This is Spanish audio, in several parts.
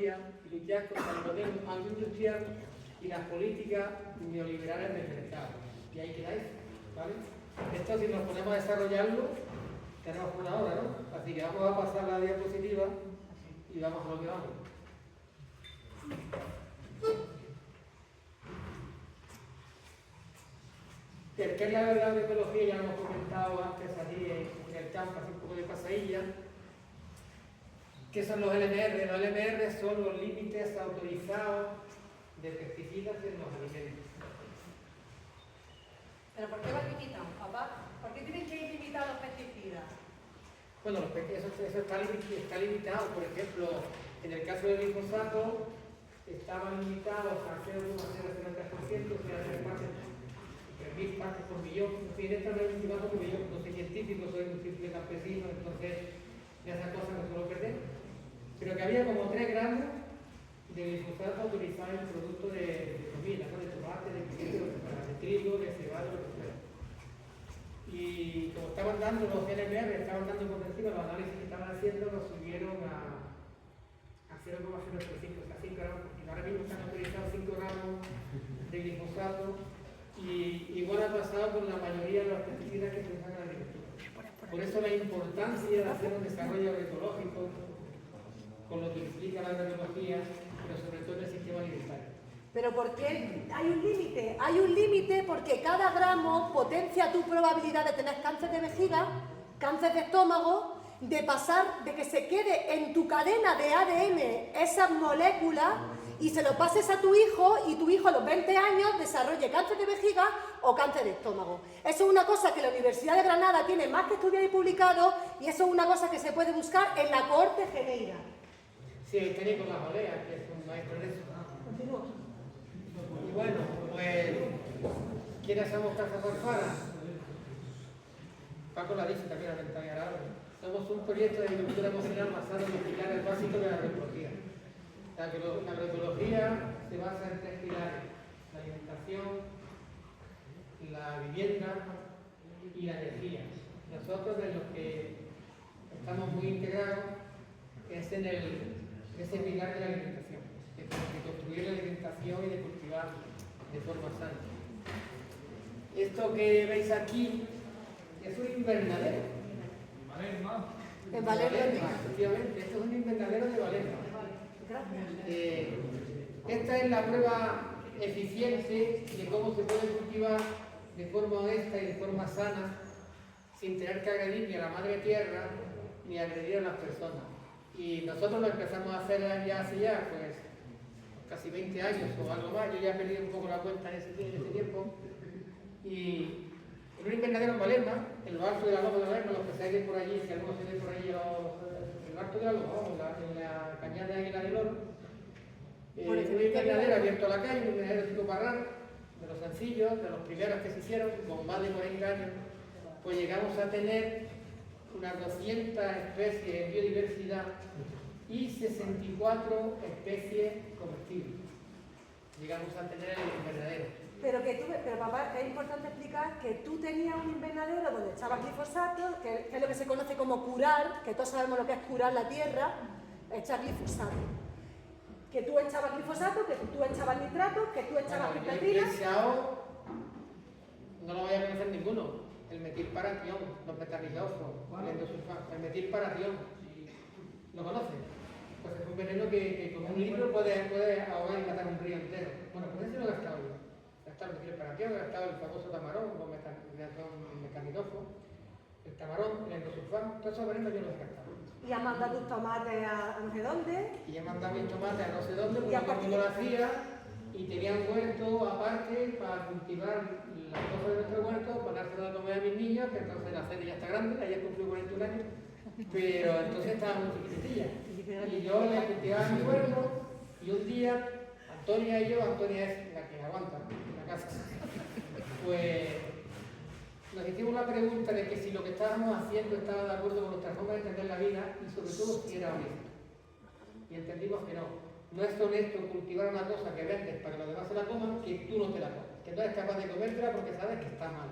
agroecología y luchar contra el modelo agroindustrial y las políticas neoliberales del mercado. Y ahí quedáis, ¿vale? Esto, si nos ponemos a desarrollarlo, tenemos una hora, ¿no? Así que vamos a pasar la diapositiva y vamos a lo que vamos. ¿Qué es la agroecología? Ya lo hemos comentado antes aquí en el campo, así un poco de pasadilla. ¿Qué son los LMR? Los LMR son los límites autorizados de pesticidas en los alimentos. ¿Pero por qué van limitados, papá? ¿Por qué tienen que ir limitados los pesticidas? Bueno, eso está limitado. Por ejemplo, en el caso del glifosato, estaban limitados a 0,003%, o sea, 3.000 partes por millón. En fin, esto no es un glifosato porque yo no soy científico, soy un simple campesino, entonces de esas cosas no suelo perder. Pero que había como 3 gramos de glifosato autorizado en productos de comida, ¿no? De tomate, de queso, de trigo, de cebada, lo que fuera. Y como estaban dando los LMR, estaban dando por encima, los análisis que estaban haciendo los subieron a 0,035, o sea, 5 gramos, porque ahora mismo están autorizados 5 gramos de glifosato, y igual ha pasado con la mayoría de los pesticidas que se usan en la agricultura. Por eso la importancia de hacer un desarrollo agroecológico, con lo que implica la agroecología, pero sobre todo en el sistema alimentario. ¿Pero por qué hay un límite? Hay un límite porque cada gramo potencia tu probabilidad de tener cáncer de vejiga, cáncer de estómago, de pasar, de que se quede en tu cadena de ADN esas moléculas y se lo pases a tu hijo y tu hijo a los 20 años desarrolle cáncer de vejiga o cáncer de estómago. Eso es una cosa que la Universidad de Granada tiene más que estudiado y publicado, y eso es una cosa que se puede buscar en la cohorte Geneira. Sí, tenéis con las oleas, que es un maestro de eso. Continúa. Y bueno, pues, ¿quiénes somos Casa Farfara? Paco la dice también a la ventana árabe. Somos un proyecto de agricultura emocional basado en los pilares básicos de la agroecología. La agroecología se basa en 3 pilares: la alimentación, la vivienda y la energía. Nosotros, de los que estamos muy integrados, es en ese pilar de la alimentación, de construir la alimentación y de cultivar de forma sana. Esto que veis aquí es un invernadero. En Valerma. Efectivamente, esto es un invernadero de Valerma. Gracias. Esta es la prueba eficiente de cómo se puede cultivar de forma honesta y de forma sana, sin tener que agredir ni a la madre tierra ni agredir a las personas. Y nosotros lo empezamos a hacer ya hace pues casi 20 años o algo más. Yo ya he perdido un poco la cuenta en ese tiempo. Y en un invernadero en Valerma, en lo alto de la Loma de Valerma, los que se hay por allí, si alguno se ve por allí, en lo alto de la Loma, en la cañada de Águila del Oro, un invernadero abierto a la calle, un invernadero tipo Parral, de los sencillos, de los primeros que se hicieron, con más de 40 años, pues llegamos a tener unas 200 especies en biodiversidad y 64 especies comestibles. Llegamos a tener el invernadero. Pero papá, es importante explicar que tú tenías un invernadero donde echabas glifosato, que es lo que se conoce como curar, que todos sabemos lo que es curar la tierra, echar glifosato. Que tú echabas glifosato, que tú echabas nitrato, que tú echabas pipetrina. No lo voy a conocer ninguno. El metilparatión, los metanidofos, el endosulfato, el metilparatión. ¿Lo conoces? Pues es un veneno que con un litro puede ahogar y matar un río entero. Bueno, pues ese lo he gastado yo. He gastado el metilparatión, he gastado el famoso tamarón, los metanidofos, el tamarón, el endosulfato, todos esos venenos yo los he gastado. Y has mandado tus tomates a no sé dónde. Y he mandado mis tomates a no sé dónde, porque Y aparte todo el mundo lo hacía, y tenía un huerto aparte para cultivar las cosas de nuestro huerto, para dárselo a comer a mis niños, que entonces la cena ya está grande, ella cumplió 41 años, pero entonces estaba muy chiquitilla. Y yo le cultivaba mi huerto, y un día, Antonia y yo, Antonia es la que aguanta en la casa, pues nos hicimos la pregunta de que si lo que estábamos haciendo estaba de acuerdo con nuestra forma de entender la vida y sobre todo si era honesto. Y entendimos que no. No es honesto cultivar una cosa que vendes para que los demás se la coman, que tú no te la comas, que no eres capaz de comértela porque sabes que está mal.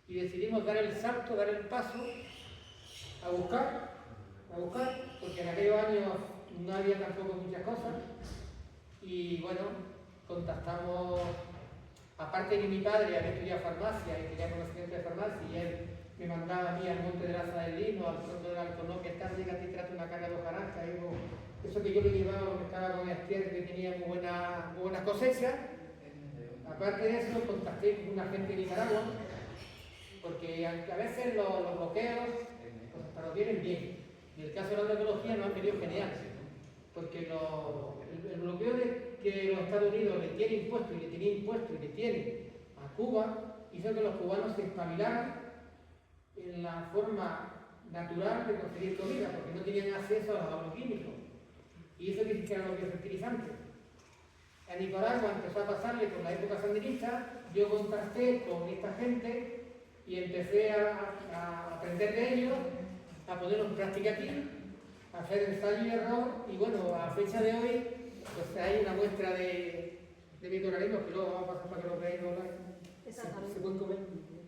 Y decidimos dar el salto, dar el paso a buscar, porque en aquellos años no había tampoco muchas cosas. Y bueno, contactamos, aparte de que mi padre había estudiado farmacia y tenía conocimiento de farmacia, y él me mandaba a mí al Monte de la Aza del Lino, al fondo del Alcornón, que está, llega a ti, trata una carga de hojarasca, eso que yo le llevaba, lo que estaba con las tierras, que tenía muy buenas cosechas. Aparte de eso, contacté con una gente de Nicaragua, porque a veces los bloqueos pues, hasta nos vienen bien. Y el caso de la agroecología nos han venido genial, porque el bloqueo que los Estados Unidos le tiene impuesto y le tenía impuesto y le tiene a Cuba hizo que los cubanos se espabilaran en la forma natural de conseguir comida, porque no tenían acceso a los agroquímicos. Y eso que existían los biofertilizantes. En Nicaragua empezó a pasarle con la época sandinista, yo contacté con esta gente y empecé a aprender de ellos, a ponerlo en práctica aquí, a hacer ensayo y error, y bueno, a fecha de hoy, pues hay una muestra de microorganismos que luego vamos a pasar para que lo veáis online. Exactamente. Se pueden comer.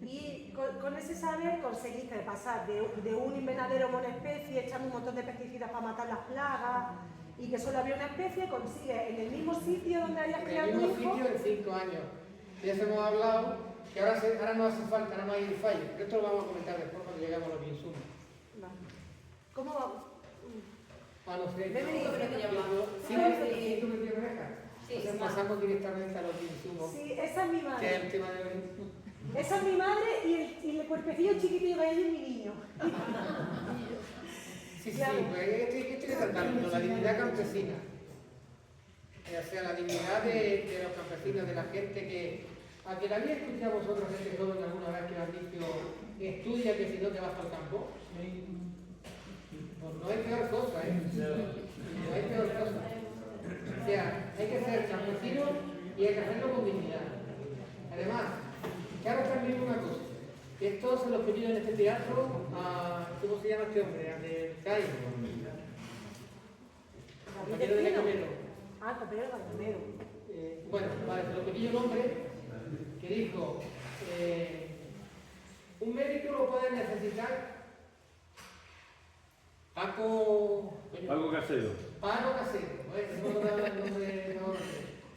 Y con ese saber conseguiste pasar de un invernadero monoespecie, echando un montón de pesticidas para matar las plagas, y que solo había una especie, consigues en el mismo sitio donde habías criado tu hijo. En el mismo sitio en 5 años. Ya se hemos hablado que ahora no hace falta, ahora no hay fallo. Pero esto lo vamos a comentar después cuando lleguemos a los insumos. Vale. ¿Cómo vamos? No sé. Sí. ¿Tú me tienes orejas? Sí, Entonces sí. pasamos directamente a los insumos. Sí, esa es mi Que es madre. el tema de hoy. Esa es mi madre y el cuerpecillo chiquitillo que hay es mi niño. Sí, pues estoy tratando la dignidad campesina. O sea, la dignidad de los campesinos, de la gente que... A que la había escuchado vosotros, gente joven, alguna vez que han dicho, estudia que si no te vas al campo. Pues no hay peor cosa, ¿eh? No hay peor cosa. O sea, hay que ser campesino y hay que hacerlo con dignidad. Además, claro también una cosa. Esto se lo pedí en este teatro a... ¿Cómo se llama este hombre? Al de CAI. Compañero de Gallonero. Ah, compañero de Gallonero. Bueno, vale, se lo pedí un hombre que dijo, un médico lo puede necesitar Paco casero. Paco Casero,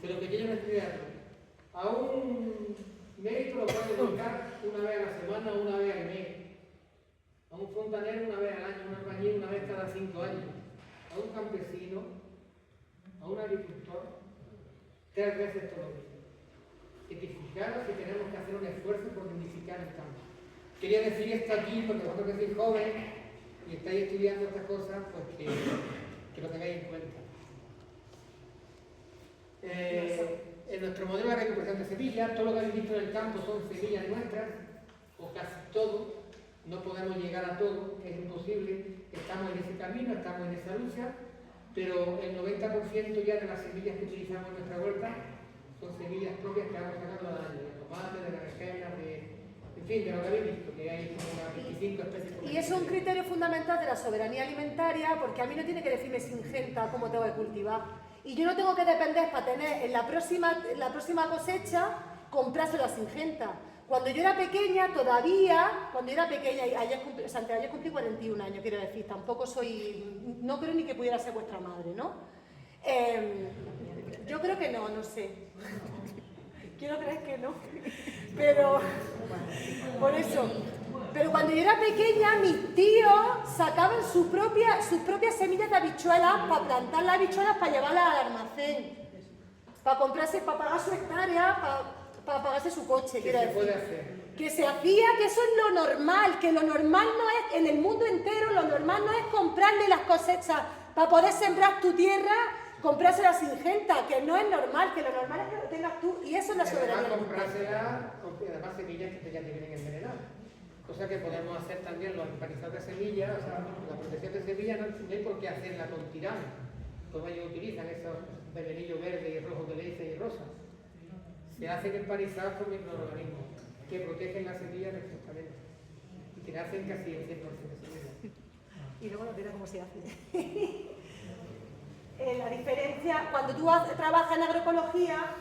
se lo pedí en este teatro. A un médico lo puede dedicar una vez a la semana, una vez al mes. A un fontanero una vez al año, a un albañil una vez cada 5 años. A un campesino, a un agricultor, 3 veces todos los días. Que te fijaros que tenemos que hacer un esfuerzo por dignificar el campo. Quería decir esto aquí porque vosotros que sois jóvenes y estáis estudiando estas cosas, pues que lo tengáis en cuenta. En nuestro modelo de recuperación de semillas, todo lo que habéis visto en el campo son semillas nuestras, o casi todo. No podemos llegar a todo, es imposible. Estamos en ese camino, estamos en esa lucha, pero el 90% ya de las semillas que utilizamos en nuestra huerta son semillas propias que vamos sacando al año, de tomate, de berenjenas, en fin, de lo que habéis visto, que hay como unas 25 especies. Y es un criterio fundamental de la soberanía alimentaria, porque a mí no tiene que decirme Singenta cómo tengo que cultivar. Y yo no tengo que depender para tener en la próxima cosecha comprárselo a Singenta. Cuando yo era pequeña, y ayer cumplí 41 años, quiero decir, tampoco soy, no creo ni que pudiera ser vuestra madre, ¿no? Yo creo que no sé. Quiero creer que no. Pero, por eso. Pero cuando yo era pequeña, mis tíos sacaban sus propias semillas de habichuelas para plantar las habichuelas para llevarlas al almacén. Para comprarse, para pagar su hectárea, para pagarse su coche, quiero decir. Puede hacer. Que se hacía, que eso es lo normal, que lo normal no es, en el mundo entero, lo normal no es comprarle las cosechas para poder sembrar tu tierra, comprársela a Singenta, que no es normal, que lo normal es que lo tengas tú, y eso es la soberanía. Además, comprársela, además semillas que ya te vienen envenenadas. Cosa que podemos hacer también los empanizados de semillas, o sea, la protección de semillas no hay por qué hacerla con tirano, como ellos utilizan esos venenillos verdes y rojos de leche y rosa. Se hacen empanizados con microorganismos que protegen las semillas perfectamente y que hacen casi el 100% de semillas. Y luego nos dirá cómo se hace. La diferencia, cuando tú trabajas en agroecología,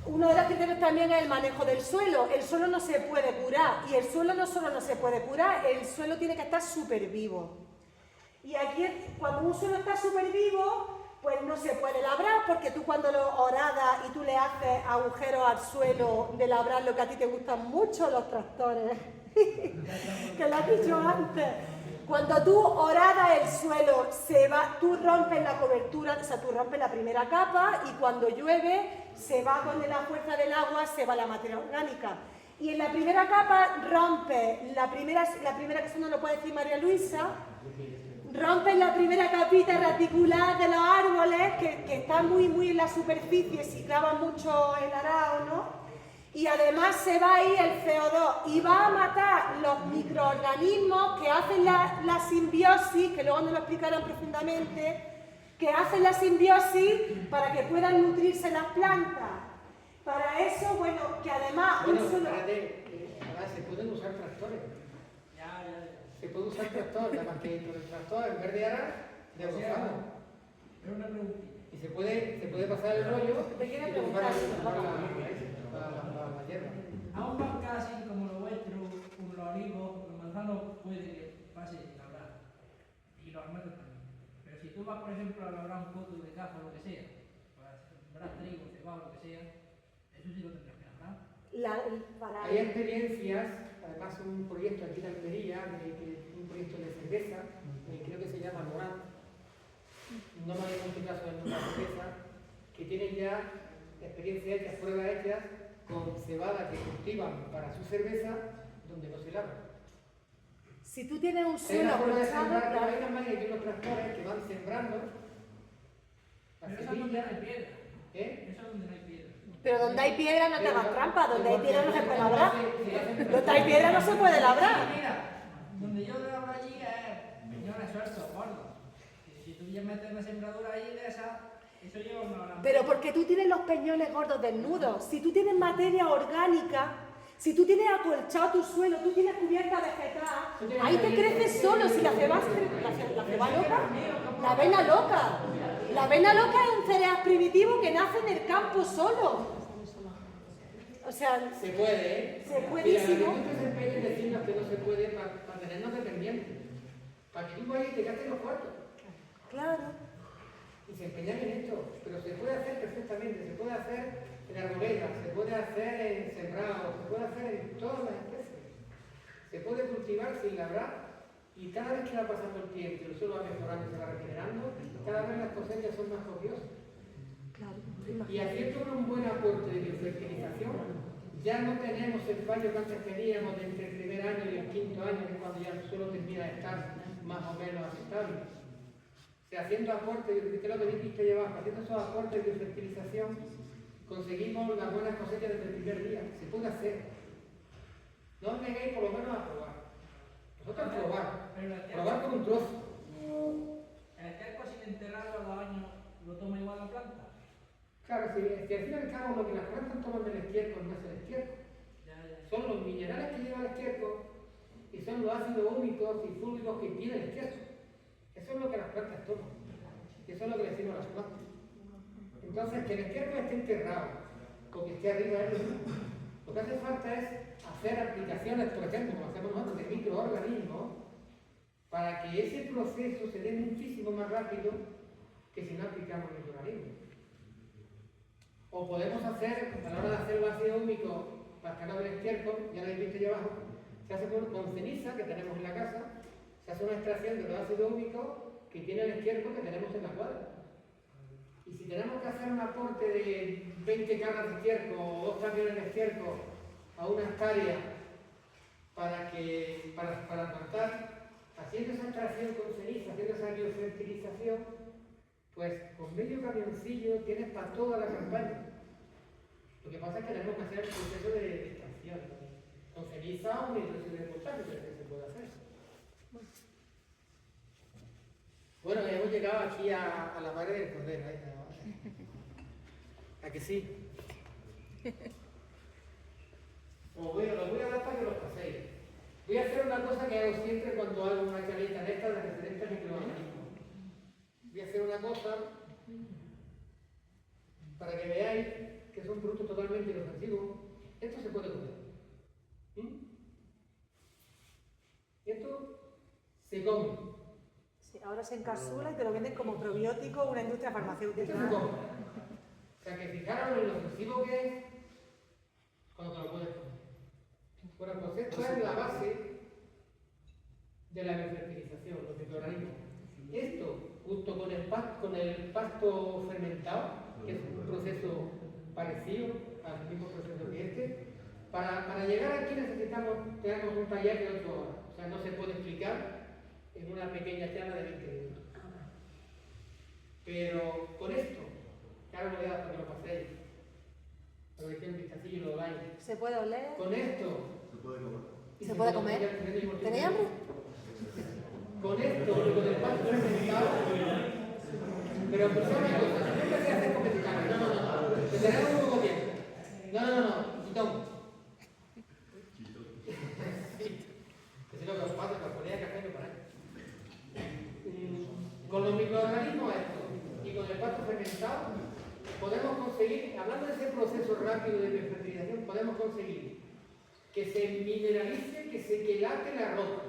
uno de los criterios también es el manejo del suelo. El suelo no se puede curar, y el suelo no solo no se puede curar, el suelo tiene que estar súper vivo. Y aquí, cuando un suelo está súper vivo, pues no se puede labrar, porque tú cuando lo horadas y tú le haces agujeros al suelo de labrar, lo que a ti te gustan mucho los tractores, que lo has dicho antes. Cuando tú horadas el suelo, tú rompes la cobertura, o sea, tú rompes la primera capa y cuando llueve, se va con la fuerza del agua, se va la materia orgánica. Y en la primera capa rompe, la primera que eso no lo puede decir María Luisa, rompes la primera capita radicular de los árboles que está muy en la superficie si clavan mucho el arao, ¿no? Y además se va ahí el CO2 y va a matar los microorganismos que hacen la simbiosis, que luego nos lo explicarán profundamente, que hacen la simbiosis para que puedan nutrirse las plantas. Para eso, bueno, que además... Bueno, espérate, se pueden usar tractores. Se puede usar tractor, nada más que con el tractor, en vez de arar, de abocado. Y se puede pasar el rollo y tomar la hierba. A un banca así como lo vuestro, como los olivos, los manzanos, puede que pase a labrar. Y los almendros también. Pero si tú vas, por ejemplo, a labrar un coto de caja o lo que sea, para sembrar trigo, cebado, lo que sea, eso sí lo tendrás que labrar. Hay experiencias, además un proyecto aquí en Almería, un proyecto de cerveza, creo que se llama Morán, no me hago mucho caso en una cerveza, que tienen ya experiencias hechas, pruebas hechas con cebada que cultivan para su cerveza, donde no se labra. Si tú tienes un Hay suelo una forma de aprovechado, sembrar, claro. hay unas máquinas y unos tractores que van sembrando la Pero eso es donde semilla. no hay piedra. ¿Eh? Eso es donde no hay piedra. Pero donde hay piedra no te hagas trampa, donde hay piedra no se puede labrar. Sí, Donde hay piedra no se puede labrar. Mira, donde yo labro allí es peñones sueltos, gordos. Y si tú ya metes una sembradura ahí de esa, eso lleva una hora. Pero porque tú tienes los peñones gordos desnudos. Si tú tienes materia orgánica, si tú tienes acolchado tu suelo, tú tienes cubierta vegetal, ahí te crece solo. Si la ceba loca, la avena loca. La avena loca es un cereal primitivo que nace en el campo solo. O sea, se puede, ¿eh? Se puedísimo. Mira, la que tú te empeñes en decirnos que no se puede para tenernos dependientes. Para que tú vayas y te gastes los cuartos. Claro. Y se empeñan en esto. Pero se puede hacer perfectamente. Se puede hacer en arboledas, se puede hacer en sembrados, se puede hacer en todas las especies. Se puede cultivar sin labrar. Y cada vez que va pasando el tiempo, el suelo va mejorando y se va regenerando, cada vez las cosechas son más copiosas. Y haciendo un buen aporte de biofertilización, ya no tenemos el fallo que antes teníamos de entre el primer año y el quinto año, que es cuando ya el suelo termina de estar más o menos aceptable. O sea, haciendo aportes, que lo que dijiste llevar, haciendo esos aportes de biofertilización, conseguimos las buenas cosechas desde el primer día. Se puede hacer. No os neguéis por lo menos a probar. Nosotros probar con un trozo. El esterco sin enterrarlo a 2 años lo toma igual la planta. Claro, si al fin y al cabo lo que las plantas toman del estiércol no es el estiércol. Son los minerales que lleva el estiércol y son los ácidos úmicos y fúlgicos que tiene el estiércol. Eso es lo que las plantas toman. Eso es lo que le decimos a las plantas. Entonces, que el estiércol esté enterrado o que esté arriba es lo mismo. Lo que hace falta es hacer aplicaciones, por ejemplo, como hacemos nosotros, de microorganismos, para que ese proceso se dé muchísimo más rápido que si no aplicamos microorganismos. O podemos hacer, a la hora de hacer los ácidos húmicos para sacar del estiércol, ya lo habéis visto allá abajo, se hace con ceniza que tenemos en la casa, se hace una extracción de los ácidos húmicos que tiene el estiércol que tenemos en la cuadra. Y si tenemos que hacer un aporte de 20 cargas de estiércol o 2 camiones de estiércol a una hectárea para plantar, haciendo esa extracción con ceniza, haciendo esa biofertilización, pues con medio camioncillo tienes para toda la campaña. Lo que pasa es que tenemos que hacer el proceso de extracción. Con ceniza o hidróxido de potasio, pero que se puede hacer. Bueno, ya hemos llegado aquí a la madre del cordero. ¿A que sí? Lo voy a dar para que lo paséis. Voy a hacer una cosa que hago siempre cuando hago una charlita de estas de referentes microorganismos. Voy a hacer una cosa para que veáis que son productos totalmente inofensivos. Esto se puede comer. Esto se come. Sí, ahora ahora se encapsula y te lo venden como probiótico, una industria farmacéutica. Esto se come. O sea, que fijaros en lo ofensivo que es cuando te lo puedes comer. Bueno, pues esto es la base de la biofertilización, los microorganismos. Esto, junto con el pasto fermentado, que es un proceso parecido al mismo proceso que este, para llegar aquí tenemos un taller de 8 horas. O sea, no se puede explicar en una pequeña charla de 20 minutos. Pero con esto, que ahora voy a dar para que lo paséis, para que echéis un vistacillo y lo veáis. ¿Se puede oler? Con esto. ¿Se puede comer? ¿Se puede comer? ¿Tenéis hambre? Con esto, con el pasto fermentado, pero escuchad una cosa, no empecé a hacer con mexicanos, no, te tenemos un poco tiempo. No, chitón. Es lo que os pasa, que os ponía café no paráis. Con los microorganismos estos y con el pasto fermentado, podemos conseguir, hablando de ese proceso rápido de biofertilización, podemos conseguir que se mineralice, que se quelate la roca.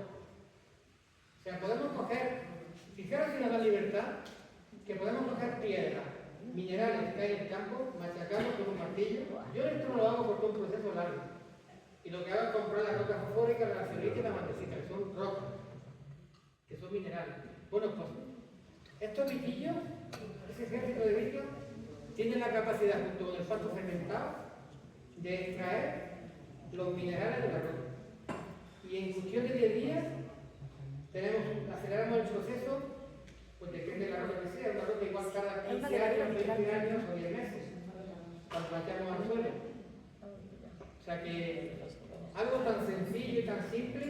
O sea, podemos coger, fijaros si nos da libertad, que podemos coger piedras, minerales que hay en el campo, machacarlos con un martillo. Yo esto no lo hago porque es un proceso largo. Y lo que hago es comprar la roca fosfórica, la ceolita y la magnesita, que son rocas, que son minerales. Bueno, pues estos bichillos, ese ejército de bichos, tienen la capacidad, junto con el pasto fermentado, de extraer los minerales de la roca. Y en cuestión de 10 días, aceleramos el proceso, pues depende de la roca que sea, una roca igual cada 15 años, 20 años o 10 meses, cuando la echamos al suelo. O sea que algo tan sencillo y tan simple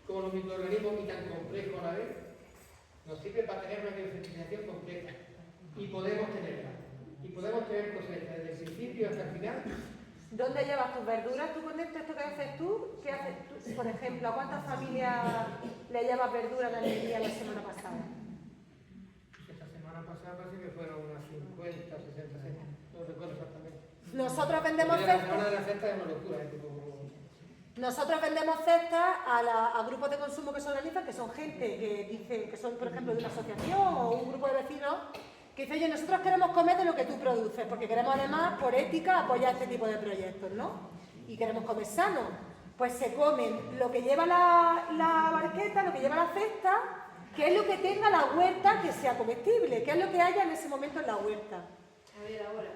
como los microorganismos y tan complejo a la vez, nos sirve para tener una biofertilización completa. Y podemos tenerla. Y podemos tener cosecha desde el principio hasta el final. ¿Dónde llevas tus verduras? ¿Tú con esto que haces tú? ¿Qué haces tú? Por ejemplo, ¿a cuántas familias le llevas verduras de Almería la semana pasada? Esta semana pasada parece que fueron unas 50, 60, no recuerdo exactamente. Nosotros vendemos La cestas. semana de la cesta es una locura. Nosotros vendemos cestas a grupos de consumo que se organizan, que son gente que dice que son, por ejemplo, de una asociación o un grupo de vecinos que dice, oye, nosotros queremos comer de lo que tú produces, porque queremos además, por ética, apoyar este tipo de proyectos, ¿no? Y queremos comer sano. Pues se comen lo que lleva la barqueta, lo que lleva la cesta, que es lo que tenga la huerta que sea comestible, que es lo que haya en ese momento en la huerta. A ver, ahora,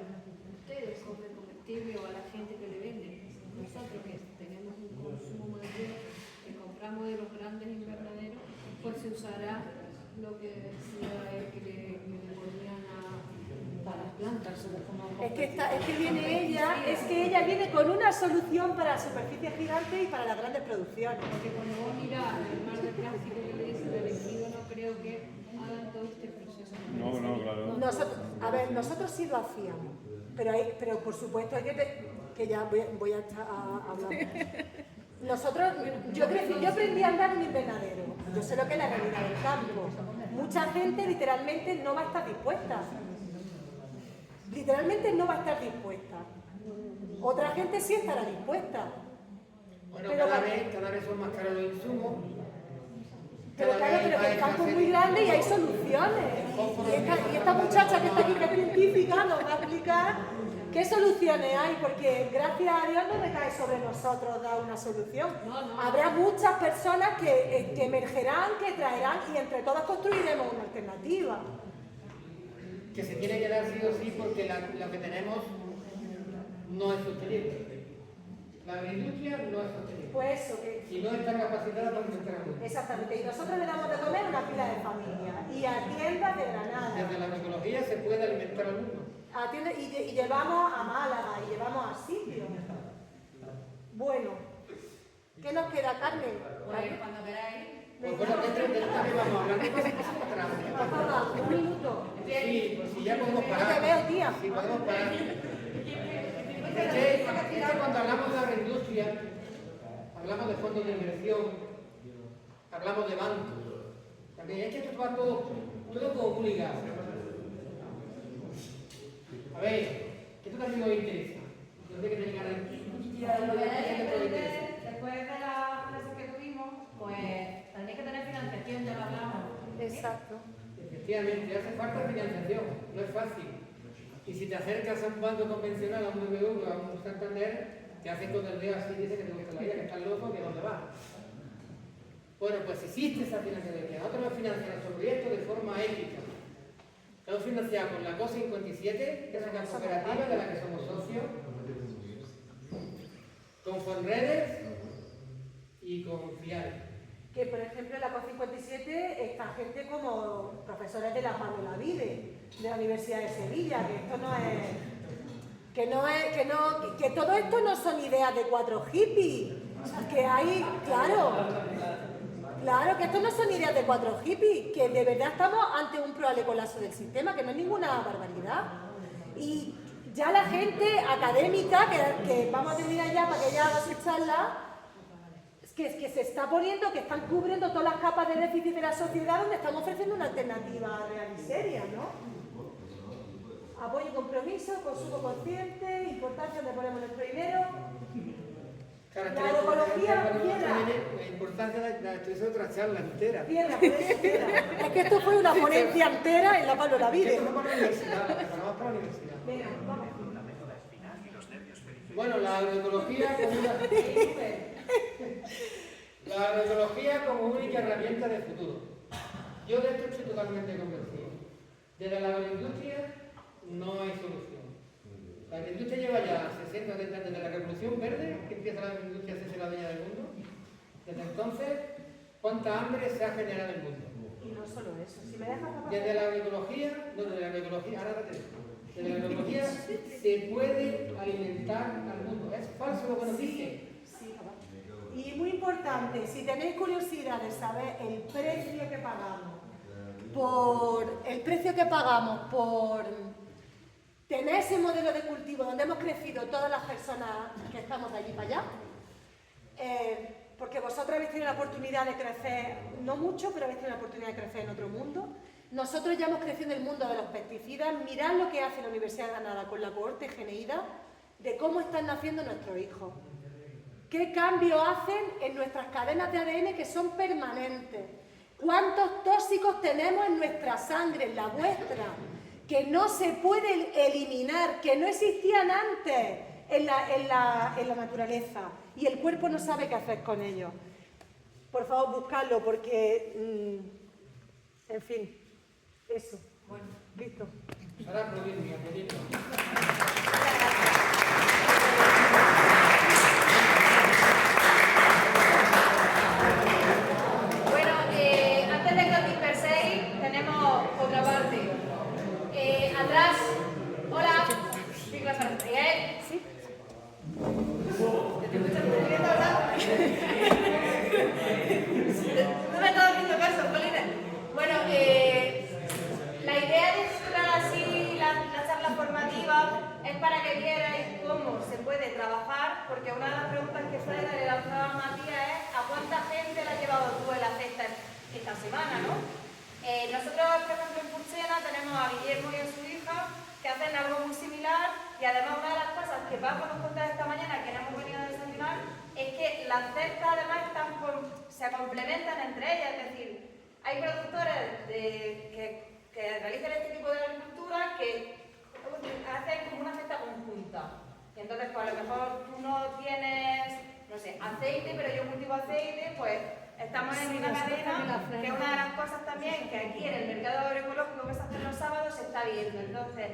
ustedes comen comestible o a la gente que le venden. Nosotros que tenemos un consumo mayor, que compramos de los grandes invernaderos, pues se usará lo que decía él que le ponían para las plantas. Es que ella viene con una solución para superficies gigantes y para las grandes producciones. Porque cuando vos mirás el mar de plástico que le dicen del elegido, no creo que hagan todo este proceso. No, claro. Nosotros sí lo hacíamos, pero por supuesto que ya voy a hablar. Yo aprendí a andar en invernadero, yo sé lo que es la realidad del campo. Mucha gente literalmente no va a estar dispuesta. Literalmente no va a estar dispuesta. Otra gente sí estará dispuesta. Bueno, Pero cada vez son más caros los insumos. Pero claro, pero que el campo es muy grande y hay soluciones. Y esta muchacha que está aquí, que es científica, nos va a explicar qué soluciones hay, porque gracias a Dios no recae sobre nosotros dar una solución. Habrá muchas personas que emergerán, que traerán y entre todas construiremos una alternativa. Que se tiene que dar sí o sí porque lo que tenemos no es sostenible. La agroindustria no es sostenible. Pues eso, que... Y no está capacitada para alimentar al mundo. Exactamente, y nosotros le damos de comer a una pila de familia y a tiendas de Granada. Desde la agroecología se puede alimentar al mundo. A tiendas, y llevamos a Málaga y llevamos a sitios. Bueno, ¿qué nos queda, Carmen? Pues cuando queráis. Pues bueno, de esto también vamos a hablar de cosas atrás. Por favor, un minuto. Sí, pues si ya podemos parar. No te veo, tía. Sí, podemos parar. Es que cuando hablamos de agroindustria, hablamos de fondos de inversión, hablamos de bancos. También es que esto va todo como muy ligado. A ver, esto también nos interesa. Yo sé que tenéis ganas Después de la clase que tuvimos, pues tenéis que tener financiación, ya lo hablamos. Exacto. Efectivamente, hace falta financiación, no es fácil. Y si te acercas a un banco convencional, a un BBV, a un Santander, te hacen con el dedo así y dicen que te gusta la vida, que estás loco, que dónde vas. Bueno, pues existe esa financiación. Nosotros hemos financiado nuestro proyecto de forma ética. Lo hemos financiado con la COS 57, que es una cooperativa de la que somos socios, con Fonredes y con FIAL. Que, por ejemplo, en la COP 57 está gente como profesores de la Pablo Lavide, de la Universidad de Sevilla, que esto no es... Que todo esto no son ideas de 4 hippies. Que hay, claro, que esto no son ideas de 4 hippies, que de verdad estamos ante un probable colapso del sistema, que no es ninguna barbaridad. Y ya la gente académica, que vamos a terminar ya para que ella haga su charla, que se está poniendo, que están cubriendo todas las capas de déficit de la sociedad, donde estamos ofreciendo una alternativa real y seria, ¿no? Apoyo y compromiso, consumo consciente, importancia donde ponemos nuestro dinero. Claro, La agroecología, piedra. La importancia de es otra charla entera. Piedra, por eso, piedra. Es que esto fue una ponencia entera en la Pablo Lavide. Esto fue para la universidad, lo preparamos para la universidad. Venga, vamos. Bueno, la agroecología como la agroecología como única herramienta de futuro. Yo de esto estoy totalmente convencido. Desde la agroindustria no hay solución. La agroindustria lleva ya 60 o 70 años desde la Revolución Verde, que empieza la agroindustria a hacerse la dueña del mundo. Desde entonces, ¿cuánta hambre se ha generado en el mundo? Y no solo eso, si me dejas pasar. Desde la agroecología, desde la agroecología, ahora te digo. Desde la agroecología se puede alimentar al mundo. Es falso lo que nos dicen. Sí, y muy importante, si tenéis curiosidad de saber el precio que pagamos por tener ese modelo de cultivo donde hemos crecido todas las personas que estamos de allí para allá, porque vosotros habéis tenido la oportunidad de crecer, no mucho, pero habéis tenido la oportunidad de crecer en otro mundo. Nosotros ya hemos crecido en el mundo de los pesticidas. Mirad lo que hace la Universidad de Granada con la cohorte Geneida, de cómo están naciendo nuestros hijos. ¿Qué cambios hacen en nuestras cadenas de ADN que son permanentes? ¿Cuántos tóxicos tenemos en nuestra sangre, en la vuestra, que no se pueden eliminar, que no existían antes en la naturaleza? Y el cuerpo no sabe qué hacer con ellos. Por favor, buscadlo porque, en fin, eso. Bueno, listo. Ahora aplaudirme, aplaudirme. Antes de que os disperséis, tenemos otra parte. Atrás, hola, Miguel. ¿Sí? ¿Te escuchas moviendo, verdad? No me estás haciendo caso, Polina. Bueno, la idea de estructurar así la charla formativa es para que vierais cómo se puede trabajar, porque una de las preguntas que Fred le lanzaba a Matías es ¿a cuánta gente le ha llevado tú el aceite esta semana, ¿no? Nosotros, por ejemplo, en Purchena tenemos a Guillermo y a su hija que hacen algo muy similar, y además una de las cosas que Paco nos contaba esta mañana, que no hemos venido a desayunar, es que las cestas además se complementan entre ellas, es decir, hay productores que realizan este tipo de agricultura que hacen como una cesta conjunta. Y entonces, pues a lo mejor tú no tienes, no sé, aceite, pero yo cultivo aceite, pues estamos en una cadena, que es una de las cosas también que aquí en el mercado agroecológico que se hace los sábados se está viendo. Entonces,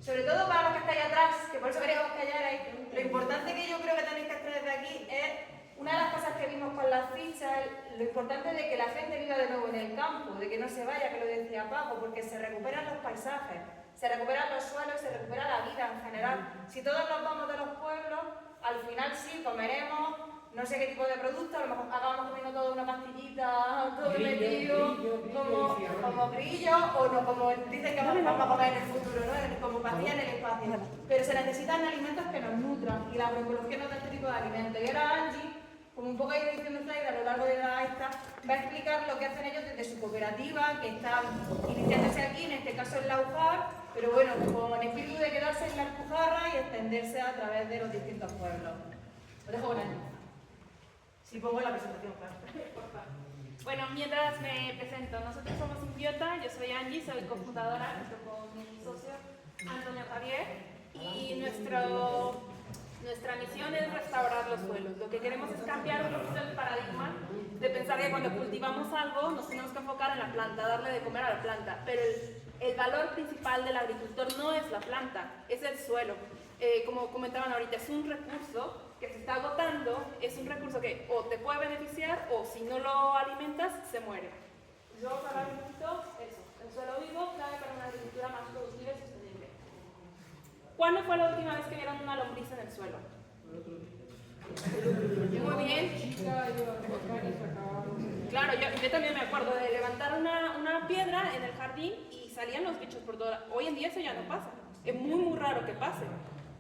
sobre todo para los que estáis atrás, que por eso queríamos que hallarais, lo importante que yo creo que tenéis que extraer de aquí es una de las cosas que vimos con las fichas, lo importante de que la gente viva de nuevo en el campo, de que no se vaya, que lo decía Paco, porque se recuperan los paisajes, se recuperan los suelos, se recupera la vida en general. Si todos nos vamos de los pueblos, al final sí comeremos no sé qué tipo de producto, a lo mejor acabamos comiendo toda una pastillita, todo metido, como grillo, o no, como dicen que vamos a comer en el futuro, ¿no? Como pastillas en el espacio. Pero se necesitan alimentos que nos nutran, y la agroecología nos da este tipo de alimentos. Y ahora Angie, como un poco ha ido diciendo Flair a lo largo de la esta, va a explicar lo que hacen ellos desde su cooperativa, que está iniciándose aquí, en este caso en la UJAR, pero bueno, con espíritu de quedarse en la Alpujarra y extenderse a través de los distintos pueblos. Lo dejo con él. Si pongo la presentación, claro. Bueno, mientras me presento, nosotros somos Simbiota, yo soy Angie, soy cofundadora junto con mi socio Antonio Javier y nuestra misión es restaurar los suelos. Lo que queremos es cambiar un poquito el paradigma de pensar que cuando cultivamos algo nos tenemos que enfocar en la planta, darle de comer a la planta, pero el valor principal del agricultor no es la planta, es el suelo. Como comentaban ahorita, es un recurso que se está agotando, es un recurso que o te puede beneficiar o si no lo alimentas, se muere. Entonces vamos a hablar un poquito eso, el suelo vivo clave para una agricultura más productiva y sostenible. ¿Cuándo fue la última vez que vieron una lombriz en el suelo? Muy bien. Claro, yo también me acuerdo de levantar una piedra en el jardín y salían los bichos por toda. Hoy en día eso ya no pasa. Es muy raro que pase.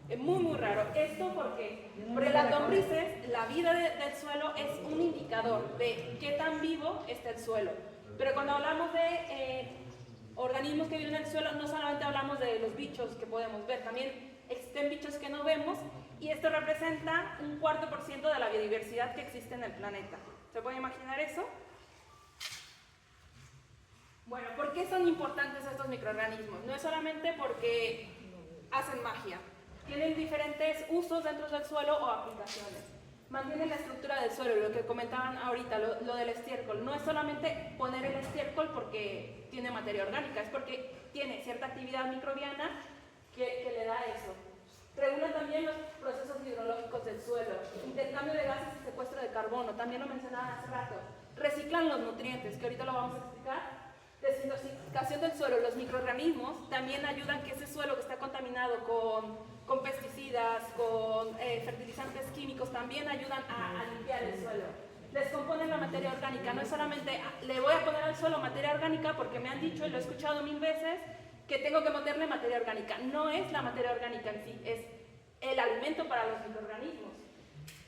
Es muy raro. ¿Esto por qué? Porque las lombrices, la vida del suelo es un indicador de qué tan vivo está el suelo. Pero cuando hablamos de organismos que viven en el suelo, no solamente hablamos de los bichos que podemos ver, también existen bichos que no vemos y esto representa un 4% de la biodiversidad que existe en el planeta. ¿Se puede imaginar eso? Bueno, ¿por qué son importantes estos microorganismos? No es solamente porque hacen magia. Tienen diferentes usos dentro del suelo o aplicaciones. Mantienen la estructura del suelo, lo que comentaban ahorita, lo del estiércol. No es solamente poner el estiércol porque tiene materia orgánica, es porque tiene cierta actividad microbiana que le da eso. Regulan también los procesos hidrológicos del suelo, intercambio de gases y secuestro de carbono, también lo mencionaban hace rato. Reciclan los nutrientes, que ahorita lo vamos a explicar. Desintoxicación del suelo, los microorganismos también ayudan que ese suelo que está contaminado con pesticidas, con fertilizantes químicos, también ayudan a limpiar el suelo. Descomponen la materia orgánica, no es solamente le voy a poner al suelo materia orgánica porque me han dicho y lo he escuchado 1000 veces que tengo que meterle materia orgánica. No es la materia orgánica en sí, es el alimento para los microorganismos.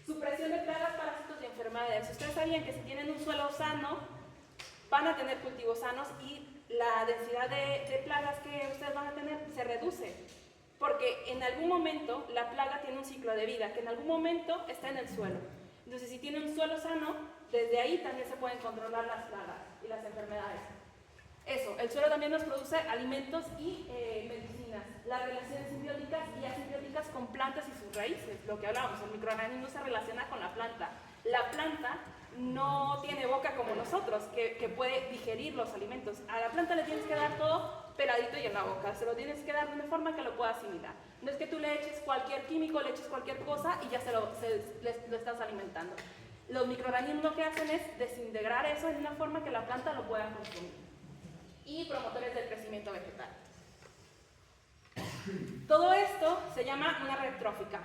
Supresión de plagas, parásitos y enfermedades. Ustedes sabían que si tienen un suelo sano, van a tener cultivos sanos y la densidad de plagas que ustedes van a tener se reduce. Porque en algún momento la plaga tiene un ciclo de vida, que en algún momento está en el suelo. Entonces, si tiene un suelo sano, desde ahí también se pueden controlar las plagas y las enfermedades. Eso, el suelo también nos produce alimentos y medicinas. Las relaciones simbióticas y asimbióticas con plantas y sus raíces, lo que hablábamos, el microorganismo se relaciona con la planta. La planta no tiene boca como nosotros, que puede digerir los alimentos. A la planta le tienes que dar todo peladito y en la boca, se lo tienes que dar de una forma que lo pueda asimilar. No es que tú le eches cualquier químico, le eches cualquier cosa y ya lo estás alimentando. Los microorganismos lo que hacen es desintegrar eso en una forma que la planta lo pueda consumir. Y promotores del crecimiento vegetal. Todo esto se llama una red trófica.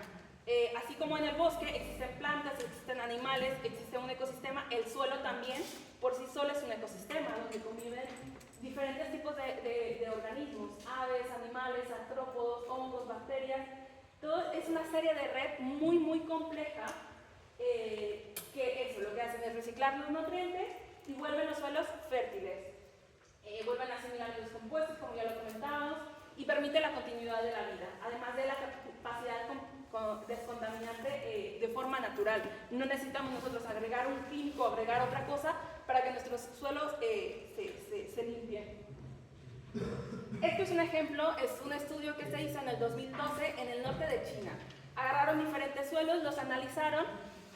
Así como en el bosque existen plantas, existen animales, existe un ecosistema, el suelo también por sí solo es un ecosistema donde conviven diferentes tipos de organismos, aves, animales, artrópodos, hongos, bacterias. Todo es una serie de red muy compleja que eso lo que hacen es reciclar los nutrientes y vuelven los suelos fértiles. Vuelven a asimilar los compuestos, como ya lo comentábamos, y permite la continuidad de la vida, además de la capacidad descontaminante de forma natural. No necesitamos nosotros agregar un químico, agregar otra cosa para que nuestros suelos se limpien. Esto es un ejemplo, es un estudio que se hizo en el 2012 en el norte de China. Agarraron diferentes suelos, los analizaron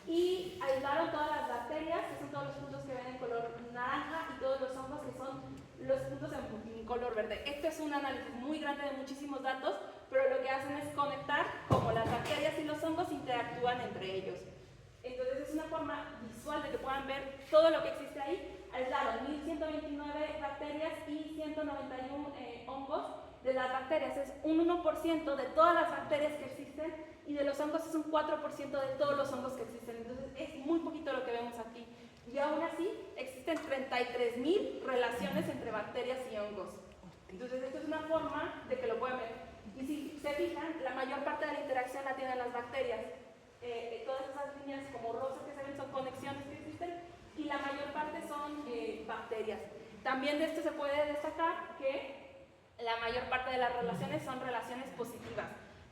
y aislaron todas las bacterias, que son todos los puntos que ven en color naranja, y todos los hongos, que son los puntos en color verde. Esto es un análisis muy grande de muchísimos datos, pero lo que hacen es conectar cómo las bacterias y los hongos interactúan entre ellos. Entonces es una forma visual de que puedan ver todo lo que existe ahí. Aislaron 1129 bacterias y 191 hongos. De las bacterias es un 1% de todas las bacterias que existen, y de los hongos es un 4% de todos los hongos que existen. Entonces es muy poquito lo que vemos aquí. Y aún así existen 33.000 relaciones entre bacterias y hongos. Entonces esto es una forma de que lo puedan ver. Y si se fijan, la mayor parte de la interacción la tienen las bacterias. Todas esas líneas como rosas que se ven son conexiones que existen, y la mayor parte son bacterias. También de esto se puede destacar que la mayor parte de las relaciones son relaciones positivas.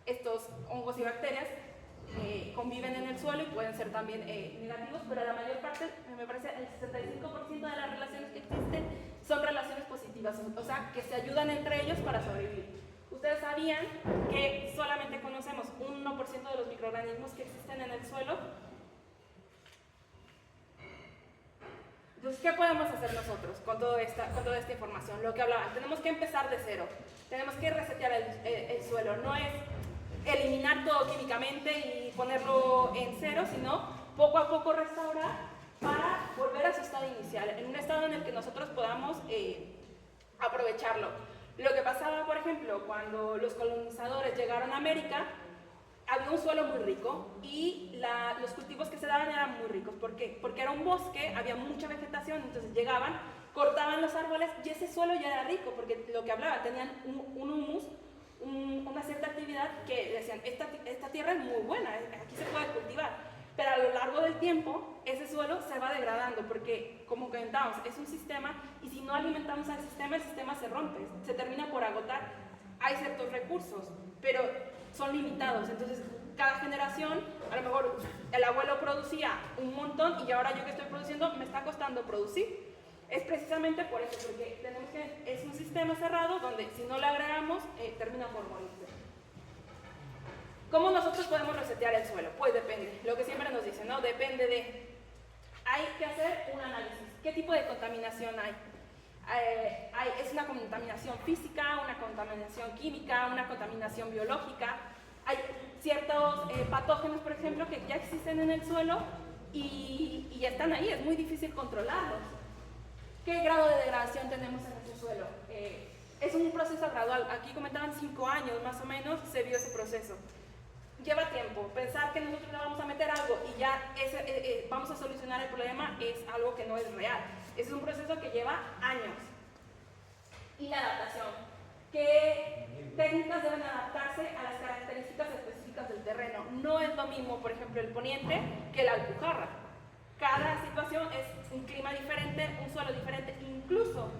Estos hongos y bacterias conviven en el suelo y pueden ser también negativos, pero la mayor parte, me parece el 65% de las relaciones que existen son relaciones positivas, o sea, que se ayudan entre ellos para sobrevivir. ¿Ustedes sabían que solamente conocemos un 1% de los microorganismos que existen en el suelo? Entonces, ¿qué podemos hacer nosotros con toda esta información? Lo que hablaban, tenemos que empezar de cero, tenemos que resetear el suelo, no es eliminar todo químicamente y ponerlo en cero, sino poco a poco restaurar para volver a su estado inicial, en un estado en el que nosotros podamos aprovecharlo. Lo que pasaba, por ejemplo, cuando los colonizadores llegaron a América, había un suelo muy rico y los cultivos que se daban eran muy ricos. ¿Por qué? Porque era un bosque, había mucha vegetación, entonces llegaban, cortaban los árboles y ese suelo ya era rico, porque lo que hablaba, tenían un humus, una cierta actividad que decían, esta tierra es muy buena, aquí se puede cultivar. Pero a lo largo del tiempo, ese suelo se va degradando, porque, como comentábamos, es un sistema, y si no alimentamos al sistema, el sistema se rompe, se termina por agotar. Hay ciertos recursos, pero son limitados, entonces cada generación, a lo mejor el abuelo producía un montón y ahora yo que estoy produciendo me está costando producir. Es precisamente por eso, porque es un sistema cerrado donde si no le agregamos termina por morirse. ¿Cómo nosotros podemos resetear el suelo? Pues depende, lo que siempre nos dicen, ¿no? Depende de... Hay que hacer un análisis. ¿Qué tipo de contaminación hay? Es una contaminación física, una contaminación química, una contaminación biológica. Hay ciertos patógenos, por ejemplo, que ya existen en el suelo y ya están ahí, es muy difícil controlarlos. ¿Qué grado de degradación tenemos en nuestro suelo? Es un proceso gradual. Aquí comentaban 5 años más o menos se vio ese proceso. Lleva tiempo. Pensar que nosotros le vamos a meter algo y ya vamos a solucionar el problema es algo que no es real. Es un proceso que lleva años. Y la adaptación. ¿Qué técnicas deben adaptarse a las características específicas del terreno? No es lo mismo, por ejemplo, el poniente que la Alpujarra. Cada situación es un clima diferente, un suelo diferente, incluso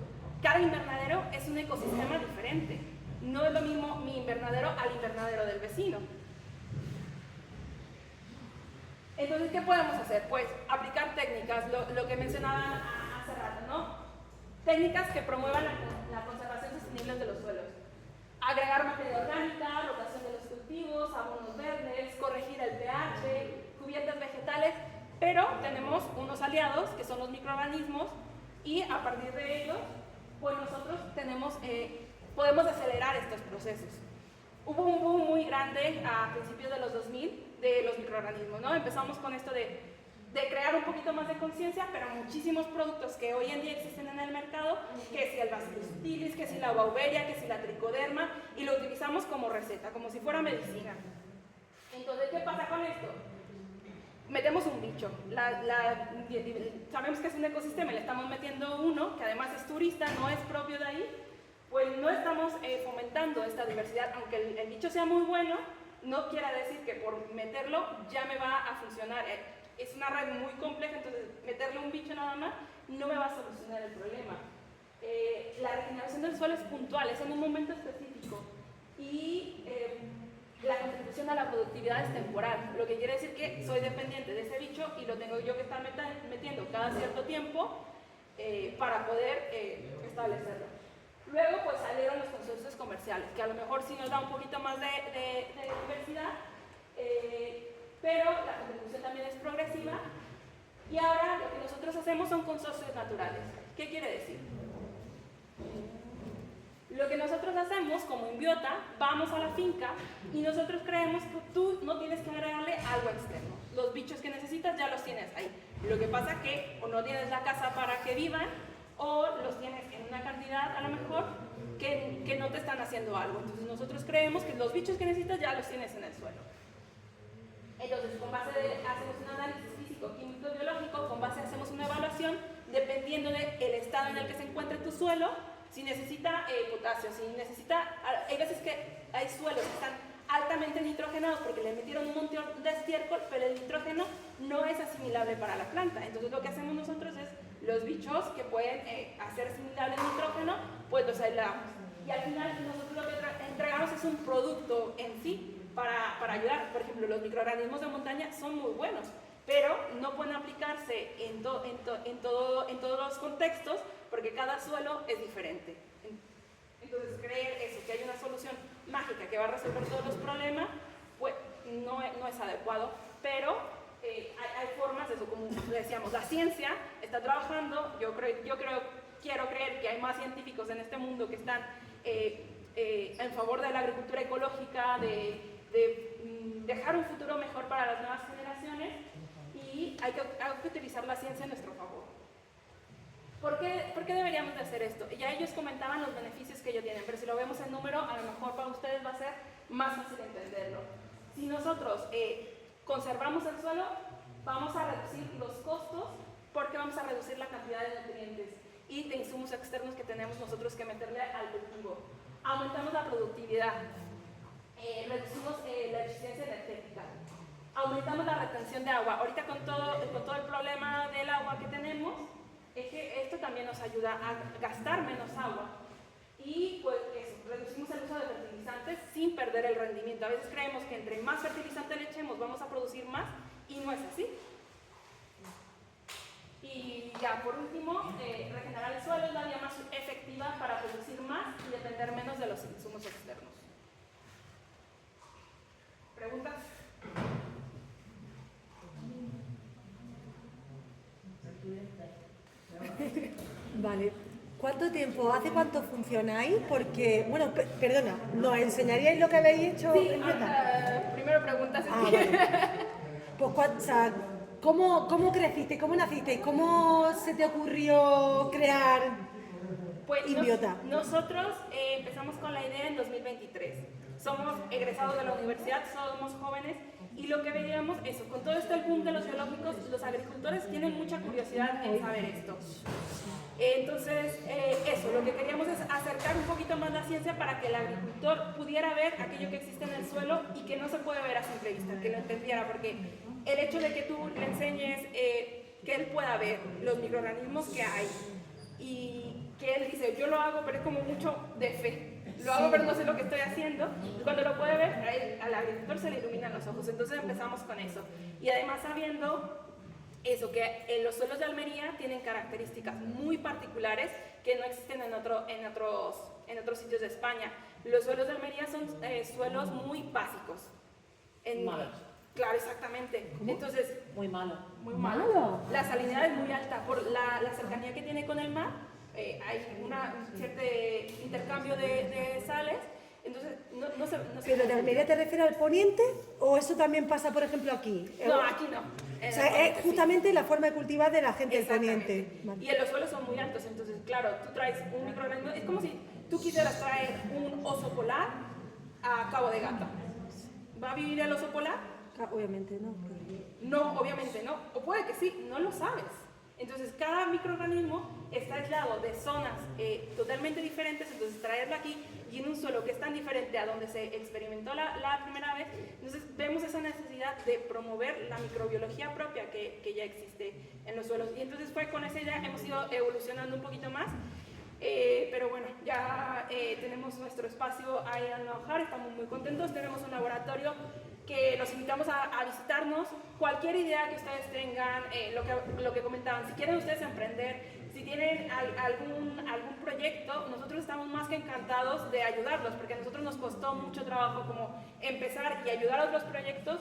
cada invernadero es un ecosistema diferente. No es lo mismo mi invernadero al invernadero del vecino. Entonces, ¿qué podemos hacer? Pues aplicar técnicas, lo que mencionaba hace rato, ¿no? Técnicas que promuevan la conservación sostenible de los suelos. Agregar materia orgánica, rotación de los cultivos, abonos verdes, corregir el pH, cubiertas vegetales, pero tenemos unos aliados que son los microorganismos y a partir de ellos, pues nosotros podemos acelerar estos procesos. Hubo un boom muy grande a principios de los 2000 de los microorganismos, ¿no? Empezamos con esto de crear un poquito más de conciencia, pero muchísimos productos que hoy en día existen en el mercado, que si el Bacillus subtilis, que si la Beauveria, que si la Trichoderma, y lo utilizamos como receta, como si fuera medicina. Entonces, ¿qué pasa con esto? Metemos un bicho, sabemos que es un ecosistema y le estamos metiendo uno, que además es turista, no es propio de ahí, pues no estamos fomentando esta diversidad, aunque el bicho sea muy bueno, no quiere decir que por meterlo ya me va a funcionar. Es una red muy compleja, entonces meterle un bicho nada más no me va a solucionar el problema. La regeneración del suelo es puntual, es en un momento específico y la contribución a la productividad es temporal, lo que quiere decir que soy dependiente de ese bicho y lo tengo yo que estar metiendo cada cierto tiempo para poder establecerlo. Luego pues salieron los consorcios comerciales, que a lo mejor sí nos da un poquito más de diversidad, pero la contribución también es progresiva. Y ahora lo que nosotros hacemos son consorcios naturales. ¿Qué quiere decir? Lo que nosotros hacemos como Inbiota, vamos a la finca y nosotros creemos que tú no tienes que agregarle algo externo. Los bichos que necesitas ya los tienes ahí. Lo que pasa es que o no tienes la casa para que vivan, o los tienes en una cantidad a lo mejor que no te están haciendo algo. Entonces nosotros creemos que los bichos que necesitas ya los tienes en el suelo. Entonces con base hacemos un análisis físico, químico, biológico, con base hacemos una evaluación dependiendo del estado en el que se encuentre tu suelo, si necesita potasio, si necesita... Hay veces que hay suelos que están altamente nitrogenados porque le metieron un montón de estiércol, pero el nitrógeno no es asimilable para la planta. Entonces lo que hacemos nosotros es los bichos que pueden hacer asimilable el nitrógeno, pues los aislamos. Y al final nosotros lo que entregamos es un producto en sí para ayudar. Por ejemplo, los microorganismos de montaña son muy buenos, pero no pueden aplicarse en todos los contextos porque cada suelo es diferente. Entonces, creer eso, que hay una solución mágica que va a resolver todos los problemas, pues no es adecuado, pero hay formas de eso, como decíamos, la ciencia está trabajando, quiero creer que hay más científicos en este mundo que están en favor de la agricultura ecológica, de dejar un futuro mejor para las nuevas generaciones, y hay que utilizar la ciencia a nuestro favor. ¿Por qué deberíamos de hacer esto? Ya ellos comentaban los beneficios que ellos tienen, pero si lo vemos en número, a lo mejor para ustedes va a ser más fácil entenderlo. Si nosotros conservamos el suelo, vamos a reducir los costos porque vamos a reducir la cantidad de nutrientes y de insumos externos que tenemos nosotros que meterle al cultivo. Aumentamos la productividad, reducimos la eficiencia energética, aumentamos la retención de agua. Ahorita con todo el problema del agua que tenemos, es que esto también nos ayuda a gastar menos agua. Y pues eso, reducimos el uso de fertilizantes sin perder el rendimiento. A veces creemos que entre más fertilizante le echemos vamos a producir más, y no es así. Y ya por último, regenerar el suelo es la vía más efectiva para producir más y depender menos de los insumos externos. ¿Preguntas? Vale. ¿Hace cuánto funcionáis? Porque, bueno, perdona, ¿nos enseñaríais lo que habéis hecho? Sí, primero preguntas. Vale. Pues, o sea, ¿cómo creciste? ¿Cómo naciste? ¿Cómo se te ocurrió crear Pues Inbiota? Nosotros empezamos con la idea en 2023. Somos egresados de la universidad, somos jóvenes, y lo que veíamos, eso, con todo este boom de los biológicos, los agricultores tienen mucha curiosidad en saber esto. Entonces, eso, lo que queríamos es acercar un poquito más la ciencia para que el agricultor pudiera ver aquello que existe en el suelo y que no se puede ver a simple vista, que lo entendiera, porque el hecho de que tú le enseñes que él pueda ver los microorganismos que hay, y que él dice, yo lo hago, pero es como mucho de fe. Lo hago, pero no sé lo que estoy haciendo. Y cuando lo puede ver, al agricultor se le iluminan los ojos. Entonces empezamos con eso. Y además sabiendo eso, que los suelos de Almería tienen características muy particulares que no existen en otros sitios de España. Los suelos de Almería son suelos muy básicos. Malos. Claro, exactamente. ¿Cómo? Entonces, Muy malo. muy malo. La salinidad es muy alta por la cercanía que tiene con el mar. Hay un cierto intercambio de sales, entonces no se ¿Pero de Almería te refieres al poniente o eso también pasa, por ejemplo, aquí? No, aquí no. O sea, es justamente la forma de cultivar de la gente del poniente. Vale. Y los suelos son muy altos, entonces, claro, tú traes un microorganismo, es como si tú quisieras traer un oso polar a Cabo de Gata. ¿Va a vivir el oso polar? Obviamente no. No, obviamente no. O puede que sí, no lo sabes. Entonces, cada microorganismo está aislado de zonas totalmente diferentes, entonces traerlo aquí y en un suelo que es tan diferente a donde se experimentó la primera vez, entonces vemos esa necesidad de promover la microbiología propia que ya existe en los suelos. Y entonces fue con esa idea, hemos ido evolucionando un poquito más, pero bueno, ya tenemos nuestro espacio ahí en Naujar, estamos muy contentos, tenemos un laboratorio que los invitamos a visitarnos. Cualquier idea que ustedes tengan, lo que comentaban, si quieren ustedes emprender, si tienen algún proyecto, nosotros estamos más que encantados de ayudarlos, porque a nosotros nos costó mucho trabajo como empezar y ayudar a otros proyectos.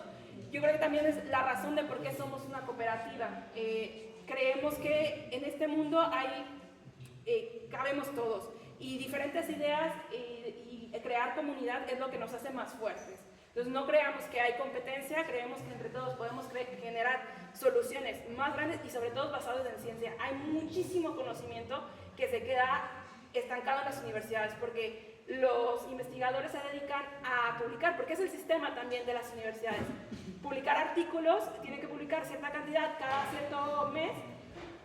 Yo creo que también es la razón de por qué somos una cooperativa. Creemos que en este mundo cabemos todos, y diferentes ideas y crear comunidad es lo que nos hace más fuertes. Entonces no creamos que hay competencia, creemos que entre todos podemos generar soluciones más grandes y sobre todo basadas en ciencia. Hay muchísimo conocimiento que se queda estancado en las universidades porque los investigadores se dedican a publicar, porque es el sistema también de las universidades. Publicar artículos, tienen que publicar cierta cantidad cada cierto mes,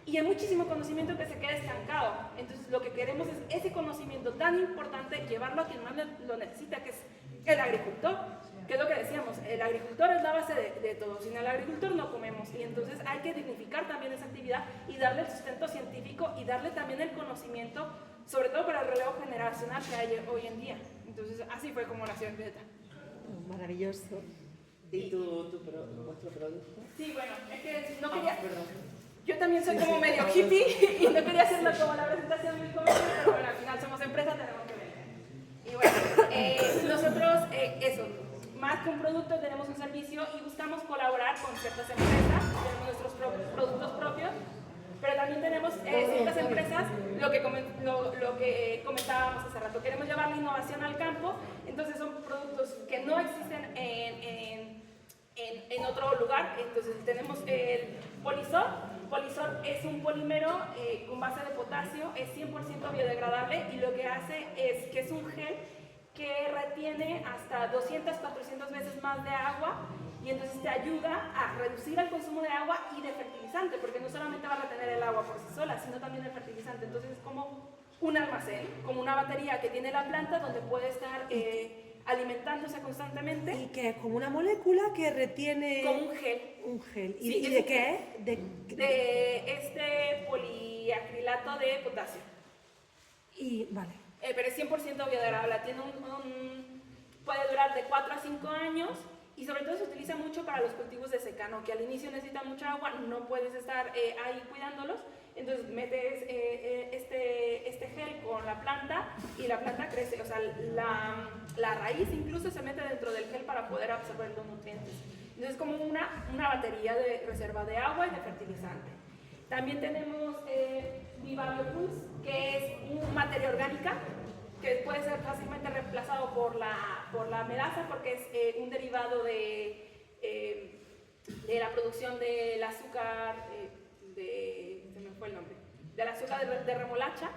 y hay muchísimo conocimiento que se queda estancado. Entonces lo que queremos es ese conocimiento tan importante, llevarlo a quien más lo necesita, que es el agricultor. Que es lo que decíamos, el agricultor es la base de todo, sin el agricultor no comemos, y entonces hay que dignificar también esa actividad y darle el sustento científico y darle también el conocimiento, sobre todo para el relevo generacional que hay hoy en día. Entonces así fue como nació Inbiota. Maravilloso. ¿Y vuestro producto? Sí, bueno, es que no quería... Perdón. Yo también soy como medio hippie y no quería hacerlo como la presentación muy comercial, pero bueno, al final somos empresa, tenemos que vender. Y bueno, nosotros, eso, más que un producto, tenemos un servicio y buscamos colaborar con ciertas empresas, tenemos nuestros productos propios, pero también tenemos ciertas empresas, lo que comentábamos hace rato, queremos llevar la innovación al campo, entonces son productos que no existen en otro lugar. Entonces tenemos el Polisol. Polisol es un polímero con base de potasio, es 100% biodegradable y lo que hace es que es un gel que retiene hasta 200, 400 veces más de agua y entonces te ayuda a reducir el consumo de agua y de fertilizante, porque no solamente va a retener el agua por sí sola, sino también el fertilizante. Entonces es como un almacén, como una batería que tiene la planta donde puede estar alimentándose constantemente. Y que es como una molécula que retiene... Como un gel. Un gel. ¿Y, Sí, ¿y es de un qué es? De este poliacrilato de potasio. Y, vale. Pero es 100% biodegradable. Tiene puede durar de 4 a 5 años y sobre todo se utiliza mucho para los cultivos de secano, que al inicio necesitan mucha agua, no puedes estar ahí cuidándolos. Entonces metes este gel con la planta y la planta crece, o sea, la raíz incluso se mete dentro del gel para poder absorber los nutrientes. Entonces es como una batería de reserva de agua y de fertilizante. También tenemos Vivabiopulse, que es una materia orgánica que puede ser fácilmente reemplazado por la melaza porque es un derivado de la producción del azúcar se me fue el nombre, del azúcar de remolacha.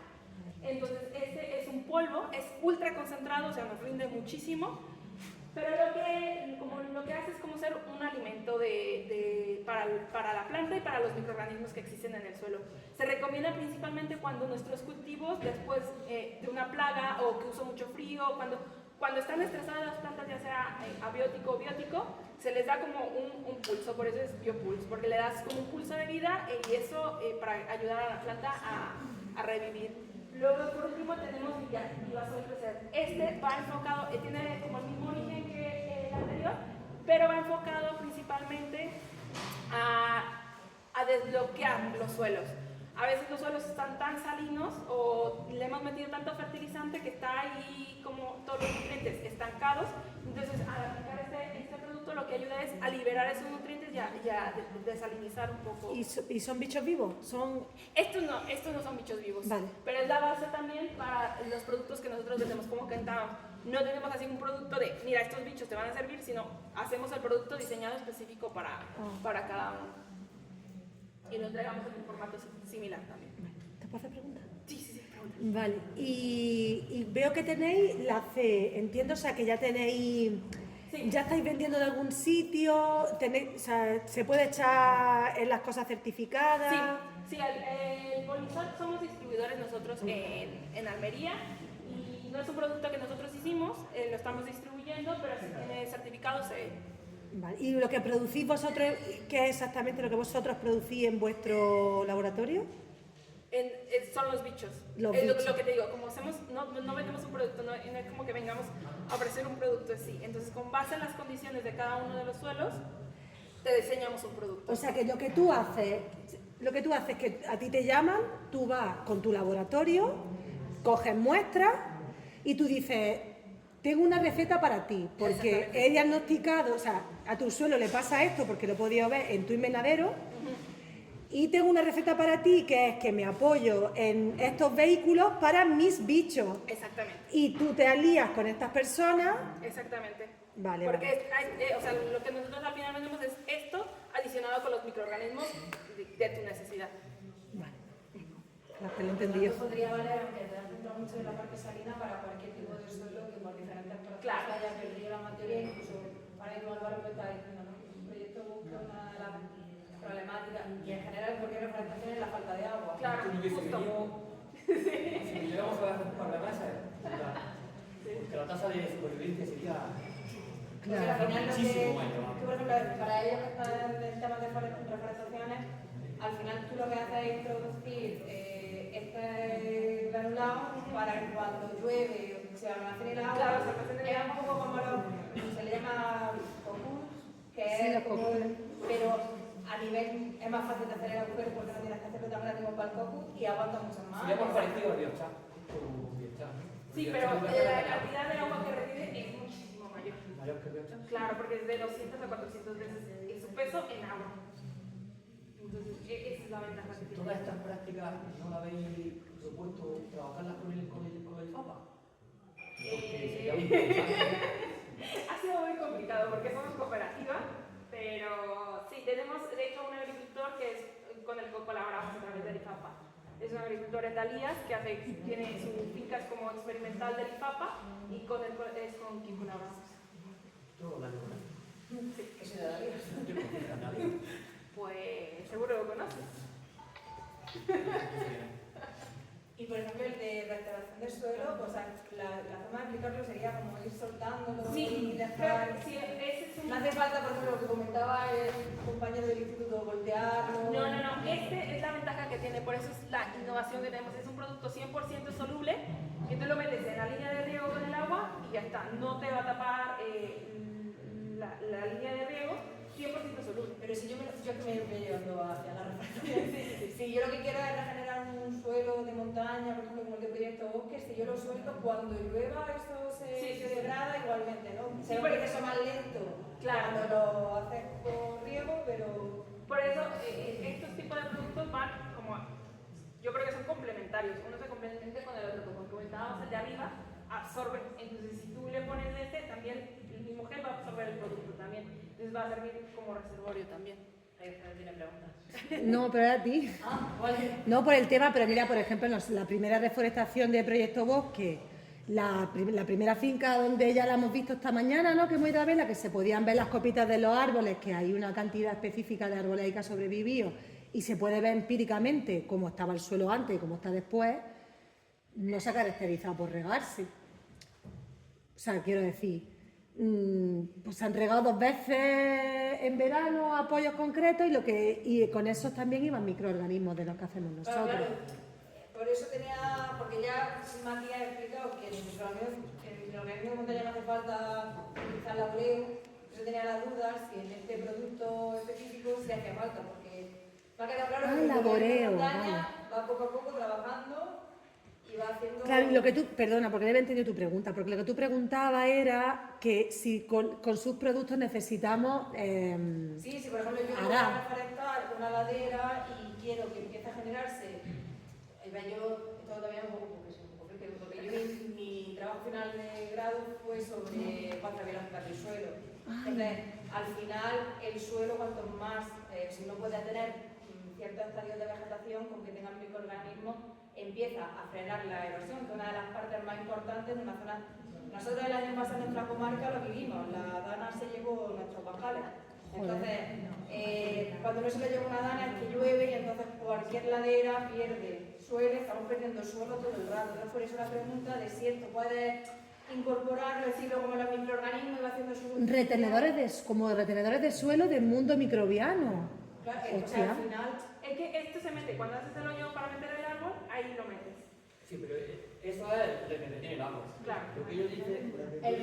Entonces este es un polvo, es ultra concentrado, o sea, nos rinde muchísimo, pero lo que hace es como ser un alimento para la planta y para los microorganismos que existen en el suelo. Se recomienda principalmente cuando nuestros cultivos, después de una plaga o que uso mucho frío, cuando están estresadas las plantas, ya sea abiótico o biótico, se les da como un pulso, por eso es biopulso, porque le das como un pulso de vida y eso para ayudar a la planta a revivir. Luego, por último, tenemos Vivasol Crecer. Este va enfocado, tiene como el mismo origen que el anterior, pero va enfocado principalmente a desbloquear los suelos. A veces los suelos están tan salinos o le hemos metido tanto fertilizante que está ahí como todos los nutrientes estancados. Entonces, al aplicar este producto lo que ayuda es a liberar esos nutrientes y a desalinizar un poco. ¿Y son bichos vivos? Estos no son bichos vivos, vale. Pero es la base también para los productos que nosotros vendemos, como comentábamos. No tenemos así un producto de, mira, estos bichos te van a servir, sino hacemos el producto diseñado específico para cada uno. Y lo entregamos en un formato similar también. ¿Te puedo hacer preguntas? Sí, pregunta. Vale, y veo que tenéis la C, entiendo, o sea, que ya tenéis... Sí. ¿Ya estáis vendiendo en algún sitio? O sea, ¿se puede echar en las cosas certificadas? Sí, el Polisol somos distribuidores nosotros en Almería y no es un producto que nosotros hicimos, lo estamos distribuyendo, pero sí tiene certificado CE. Vale. ¿Y lo que producís vosotros, qué es exactamente lo que vosotros producís en vuestro laboratorio? Son los bichos. Los bichos. Lo que te digo, como hacemos, no vendemos un producto, no es como que vengamos a ofrecer un producto así. Entonces, con base en las condiciones de cada uno de los suelos, te diseñamos un producto. O sea, que lo que tú haces es que a ti te llaman, tú vas con tu laboratorio, coges muestras y tú dices, tengo una receta para ti, porque he diagnosticado, o sea, a tu suelo le pasa esto porque lo he podido ver en tu invernadero. Y tengo una receta para ti que es que me apoyo en estos vehículos para mis bichos. Exactamente. Y tú te alías con estas personas. Exactamente. Vale. Porque o sea, lo que nosotros al final vendemos es esto adicionado con los microorganismos de tu necesidad. Vale. Te lo he entendido. Podría valer, aunque te has centrado mucho en la parte salina, para cualquier tipo de suelo que por diferentes procesos Claro. haya perdido la materia, incluso para ir Álvaro que está diciendo, ¿no? Un proyecto busca una de las problemáticas y en general cualquier reforestación es la falta de agua. Claro, justo. Si viniéramos a dar un par de meses, porque la tasa de supervivencia sería Porque al final lo muchísimo mayor. que, por ejemplo, para ellos que están en temas de reforestaciones, al final tú lo que haces es introducir este granulado para que cuando llueve se almacene el agua. Claro, se almacene el Es un poco como se le llama los cocos. pero a nivel es más fácil de hacer el agujero porque no tienes que hacerlo tan grande como para el coco y aguanta mucho más. Sería más parecido al biochat. Sí, pero la cantidad de agua que retiene es muchísimo mayor. Mayor que el biochat. Claro, porque es de 200 a 400 veces su peso en agua. Entonces, esa es la ventaja que tiene. Todas estas prácticas no las habéis propuesto trabajarlas con el FAPA. Porque sería muy interesante. Ha sido muy complicado porque somos cooperativa, pero sí, tenemos de hecho un agricultor que es con el que colaboramos a través del IFAPA. Es un agricultor de Dalías que tiene sus fincas como experimental del IFAPA y es con quien colaboramos. Todo lo año. Sí. Que se da la vida. Yo confío en nadie. Pues seguro lo conoces. Y por ejemplo el de restauración del suelo, pues la forma de aplicarlo sería como ir soltándolo y dejar... Sí, ese es un... No hace falta, por ejemplo, lo que comentaba el compañero del instituto, voltearlo... No, este es la ventaja que tiene, por eso es la innovación que tenemos. Es un producto 100% soluble, que tú lo metes en la línea de riego con el agua y ya está. No te va a tapar la línea de riego, 100% soluble. Pero si yo que me voy llevando hacia la refracción. Si yo lo que quiero es regenerar un suelo de montaña, por ejemplo, como el de Proyecto Bosque, si yo lo suelto, cuando llueva eso se degrada igualmente, ¿no? Sí, Es un porque- proceso más lento Claro. cuando lo haces por riego, pero... Por eso, estos tipos de productos van como, yo creo que son complementarios, uno se complementa con el otro, como comentábamos, el de arriba absorbe, entonces si tú le pones este, también el mismo gel va a absorber el producto también, entonces va a servir como reservorio también. Tiene preguntas. No, pero era a ti. No por el tema, pero mira, por ejemplo, la primera reforestación de Proyecto Bosque, la primera finca donde ya la hemos visto esta mañana, ¿no? Que hemos ido a ver, la que se podían ver las copitas de los árboles, que hay una cantidad específica de árboles ahí que ha sobrevivido y se puede ver empíricamente cómo estaba el suelo antes y cómo está después, no se ha caracterizado por regarse. O sea, quiero decir, pues se han regado 2 veces en verano apoyos concretos y con esos también iban microorganismos de los que hacemos nosotros. Claro, por eso tenía, porque ya Mati ha explicado que el microorganismo de montaña no hace falta utilizar laboreo, yo tenía la duda si en este producto específico se hacía falta, porque me ha quedado claro que el laboreo, montaña va poco a poco trabajando y va haciendo... Claro, y lo que tú, perdona, porque debe entendido tu pregunta, porque lo que tú preguntabas era que si con sus productos necesitamos... Sí, por ejemplo yo voy a reforestar una ladera y quiero que empiece a generarse, yo esto todavía un poco porque yo mi trabajo final de grado fue sobre cuánta biológica del suelo. Entonces, al final el suelo cuanto más, si no puede tener ciertos estadios de vegetación con que tengan microorganismos, empieza a frenar la erosión, que es una de las partes más importantes de una zona. Nosotros el año pasado en nuestra comarca lo vivimos, la dana se llevó nuestros bajales. Entonces, cuando no se le lleva una dana es que llueve y entonces cualquier ladera pierde suelo, estamos perdiendo suelo todo el rato. Entonces, por eso la pregunta de si esto puede incorporarlo, decirlo como los microorganismos y va haciendo su... como retenedores de suelo del mundo microbiano. Claro, o sea, al final... Es que esto se mete, cuando haces el hoyo para meter el árbol, ahí lo metes. Sí, pero eso es el que te tiene el agua. Claro. Lo que yo dije... El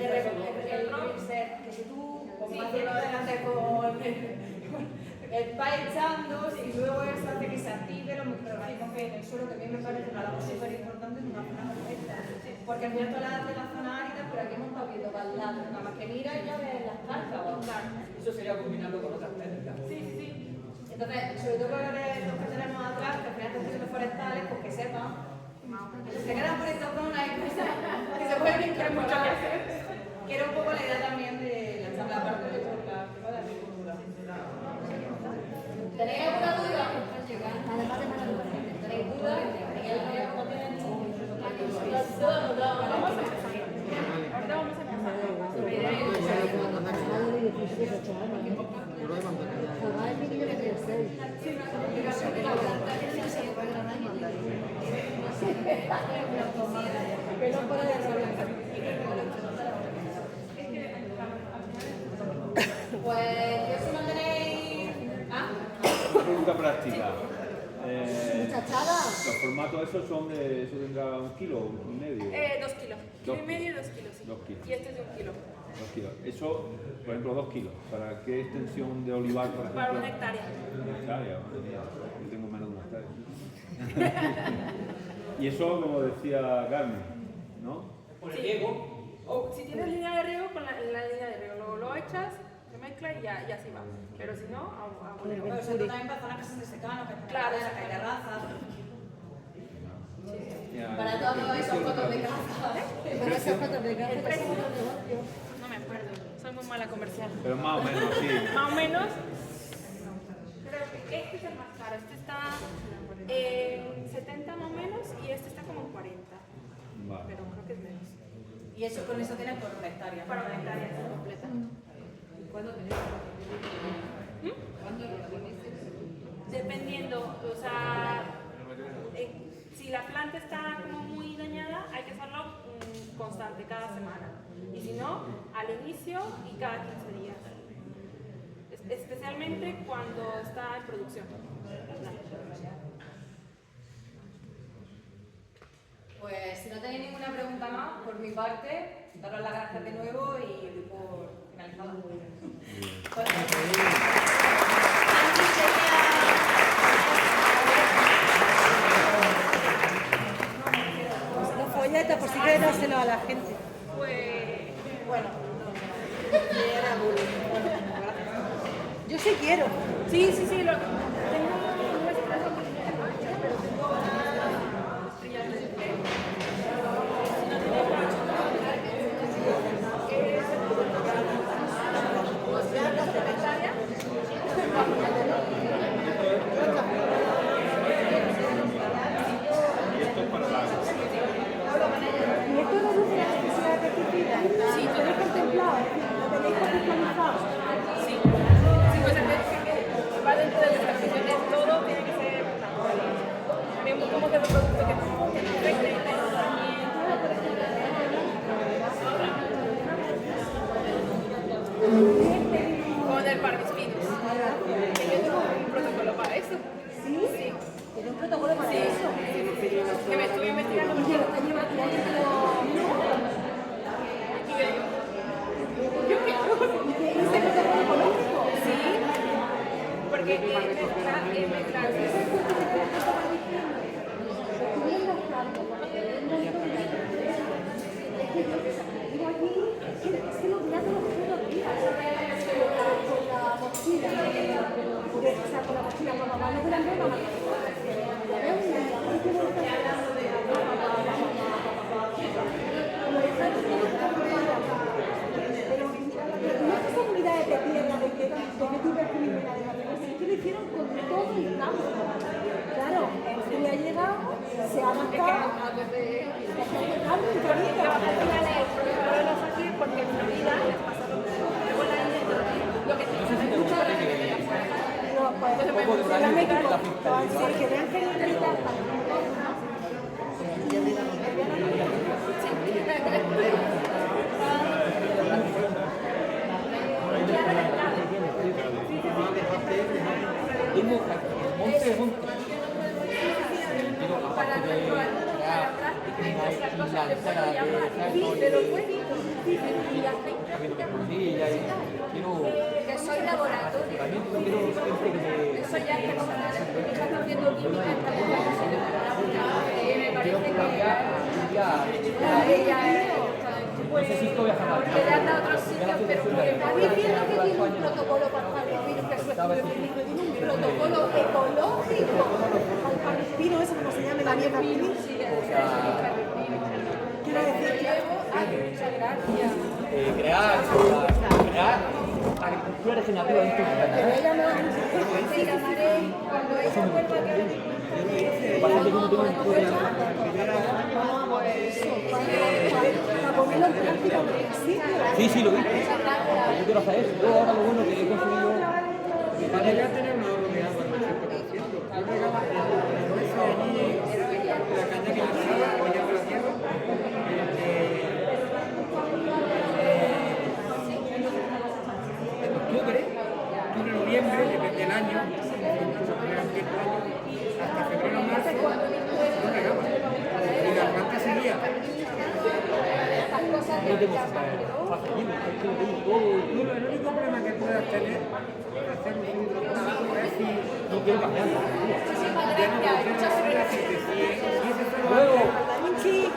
mixer, que si tú, como haciendo adelante con vas echando y luego eso hace que se active los microorganismos que hay en el suelo, que a mí me parece una labor súper importante en una zona como esta. Porque en cierto lado de la zona árida, por aquí hemos estado viendo baldadas, nada más que mira y ya ves las cartas. Eso sería combinarlo con otras técnicas. Sí. Entonces, sobre todo para los que tenemos atrás, que al final son ciencias forestales, pues que sepan. Se quedan por esta zona y cosas que se pueden incorporar. Que era un poco la idea también de la charla, aparte de por la tema de la agricultura. ¿Tenéis alguna duda? ¿Tenéis duda? Ahorita vamos a Pues yo si no tenéis... Una pregunta práctica. Muchachada. Los formatos esos son de, eso tendrá 1 kilo, 1,5 kilos. 2 kilos. Kilo y medio y 2 kilos. Sí. 2 kilos. Y este es de 1 kilo. 2 kilos. Eso, por ejemplo, 2 kilos. ¿Para qué extensión de olivar, por ejemplo? Para 1 hectárea. 1 hectárea, madre mía. Yo tengo menos de 1 hectárea. Y eso, como decía Carmen, ¿no? Por el riego. O si tienes línea de riego, con la línea de riego lo echas, se mezcla y ya se va. Pero si no, a voleo. Pero sobre todo también para zonas que se secan, que Claro, que hay terrazas. Ya, Para todos esos fotos de casa. Pero esas fotos de El precio, no me acuerdo, soy muy mala comercial. Pero más o menos, sí. Más o menos, creo que este es el más caro. Este está en 70 más o menos y este está como en 40. Vale. Pero creo que es menos. Y eso con eso tienes por 1 hectárea. Para 1 hectárea completa. ¿Cuándo tenés? ¿Cuándo lo tienes? Dependiendo, o sea, si la planta está como muy dañada, hay que hacerlo constante, cada semana. Y si no, al inicio y cada 15 días. Especialmente cuando está en producción. Pues si no tenéis ninguna pregunta más, por mi parte, daros las gracias de nuevo y doy por finalizado. Los folletos, por si quieres dárselo a la gente. Pues, Bueno, Yo sí quiero. sí, tengo nuestras oportunidades, pero tengo unas estrellas de Y esto es para la... ¿Y esto reduce la necesidad de pesticida? Sí, ¿lo tenéis contemplado? ¿Lo tenéis contextualizado? Sí, pues va dentro de las condiciones, todo tiene que ser natural. También buscamos que el producto que no afecte el con el parvispinos. Que yo tengo un protocolo para eso. ¿Sí? ¿Tiene un protocolo para eso? Que me estuve investigando ¿Y porque lleva aquí yo quiero. ¿Y qué es ese protocolo ecológico? Sí, porque mezclar. Digo aquí, es que lo que hago los putos días con la mochila, o sea, con la mochila, con la mano de la mano. No es comunidades de tierra, de que tú ves primera de la es que lo hicieron con todo el campo. Claro, el frío ha llegado, se ha marcado, Porque en Florida les pasa lo mismo. Luego la niña lo que tiene es mucho que vean que no gritar para controlar la práctica y otras cosas de puedo llamar. Sí, pero fue visto. Y las 20 que soy laboratorio. Eso ya es personal. Mi hija está haciendo química, está en me parece que ella pues, que le han dado otros sitios, pero que está diciendo que tiene un protocolo para el parvispino, que su estudio clínico tiene un protocolo ecológico al parvispino, eso como se llama la dieta clínica. Quiero decir que muchas gracias. crear agricultura regenerativa en estos te voy a llamar. Te llamaré cuando ella vuelva a quedar. Para ponerlo en práctica en el sitio. Sí, lo vi. Yo quiero hacer eso. Yo ahora lo bueno que he conseguido. Para llegar a tener un ahorro de agua del 100%. Yo pegaba el hueso allí, la caña que pasaba, apoyando la tierra. En octubre, noviembre, depende del año, hasta febrero o marzo, no regaba. Y la planta seguía. no tengo facilidad, es que lo tengo todo. Tú, el único problema que puedas tener es hacer un hidrocarburos es si No quiero cambiar. Muchísimas gracias. Muchas gracias. si ese Luego. Minchi.